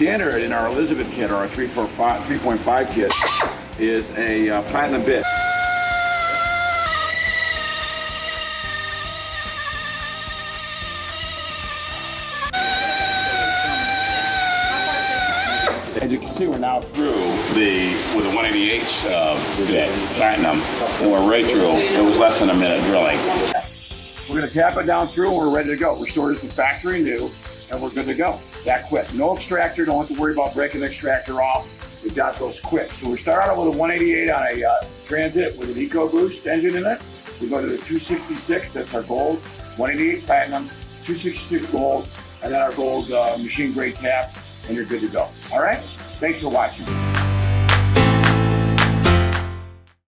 standard in our Elizabeth kit, or our 3.5 kit, is a platinum bit. As you can see, we're now through with the 188 bit, platinum, and we're right through. It was less than a minute drilling. We're going to tap it down through and we're ready to go. We're stored as a factory new and we're good to go. That quick. No extractor, don't have to worry about breaking the extractor off. We've got those quick. So we start out with a 188 on a Transit with an EcoBoost engine in it. We go to the 266, that's our gold, 188 platinum, 266 gold, and then our gold machine grade tap, and you're good to go. All right? Thanks for watching.